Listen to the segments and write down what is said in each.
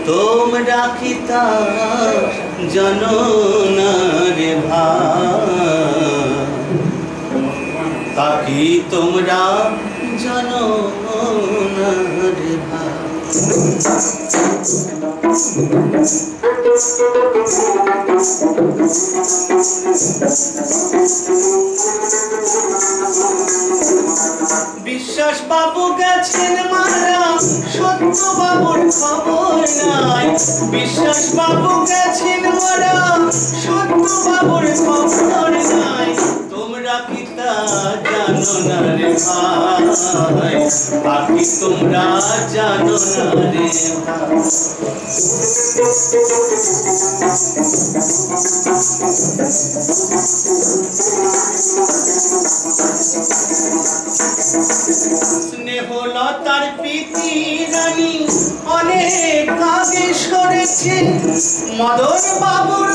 তোমরা কি তা জানো না রে ভাই, তা কি তোমরা জানো না রে ভাই। বিশ্বাস বাবু গেছেন মারা, সত্য বাবুর খবর নাই। বিশ্বাস বাবু গেছেন মারা, সত্য বাবুর খবর নাই। তোমরা কি তা জানো না রে ভাই, বাকি তোমরা জানো না রে ভাই। স্নেহলতার প্রীতি রানী অনেক আগে সরেছে, মদন বাবুর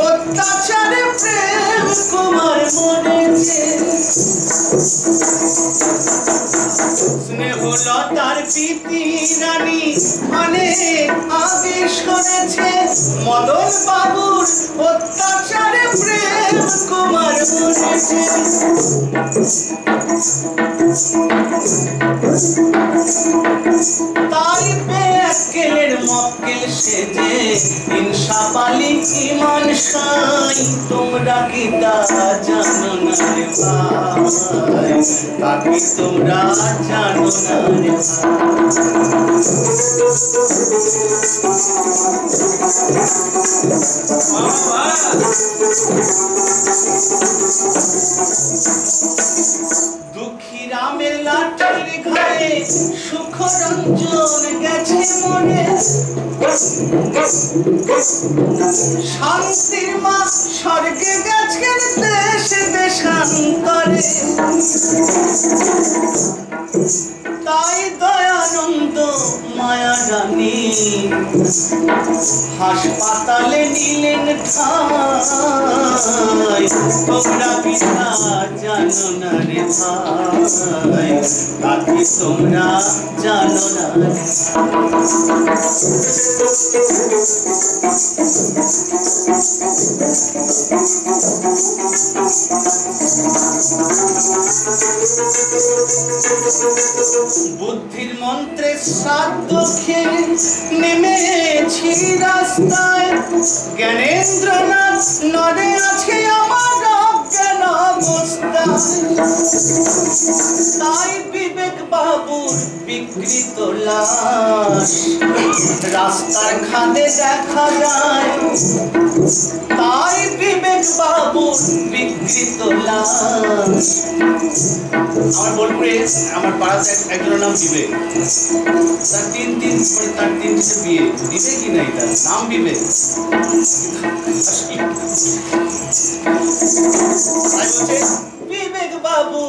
অত্যাচারে প্রেম কুমার মরেছে। স্নেহলতার প্রীতি রানী অনেক আগে সরেছে, মদন বাবুর অত্যাচারে প্রেম কুমার মরেছে। তাই বেকেলের মক্কেল সেজে ইনসাফ আলী ইমান সাই। তোমরা কি তা জানো না রে ভাই, বাকি তোমরা জানো না রে ভাই। দুঃখী রামের লাঠির ঘায়ে সুখরঞ্জন গেছে মনে, শান্তির মা স্বর্গে গেছেন দেশে দেশান্তরে। তাই দয়ানন্দ মায়া রানী হাসপাতালে নিলেন ঠাই। তোমরা কি তা জানো না রে ভাই, বাকি তোমরা জানো না রে। বুদ্ধির মন্ত্রে শ্রাদ্ধ খেয়ে নেমেছি রাস্তায়, জ্ঞানেন্দ্রনাথ নড়ে আছে আমার অজ্ঞান অবস্থায়। তাই বিবেক বাবুর বিকৃত লাশ রাস্তার খাদে দেখা যায়। তাই বিবেক বাবুর বিকৃত লাশ। আমার বোলপুরে আমার পাড়াতে একজনের নাম বিবেক, তার তিনটে বিয়ে। বিবেক কি নাই, তার নাম বিবেক। বিবেক বাবু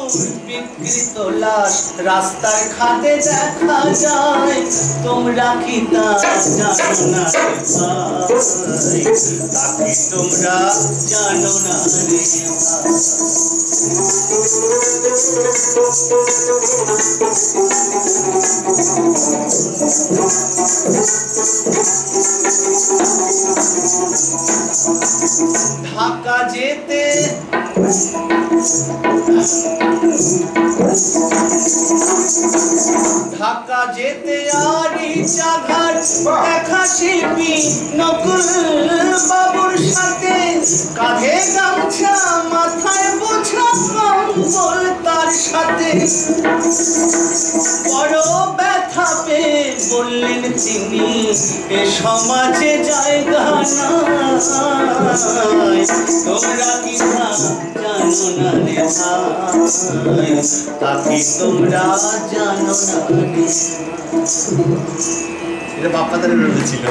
বিকৃত লাশ রাস্তার খাদে দেখা যায়। তোমরা কি তা জানো না রে ভাই, তাকে তোমরা জানো না রে ভাই। ঢাকা যেতে ঢাকা যেতে আরি চাঘাট দেখা শিল্পী নকুল বাবুর সাথে, কাঁধে গামছা মাথায় বোঝা কম্বল তার সাথে। বড় ব্যথা পেয়ে বললেন তিনি এ সমাজে জায়গা নাই। তোমরা কি জানো না রে ভাই, তাকে তোমরা জানো না রে। এটা বাপ্পাদারের ছিল।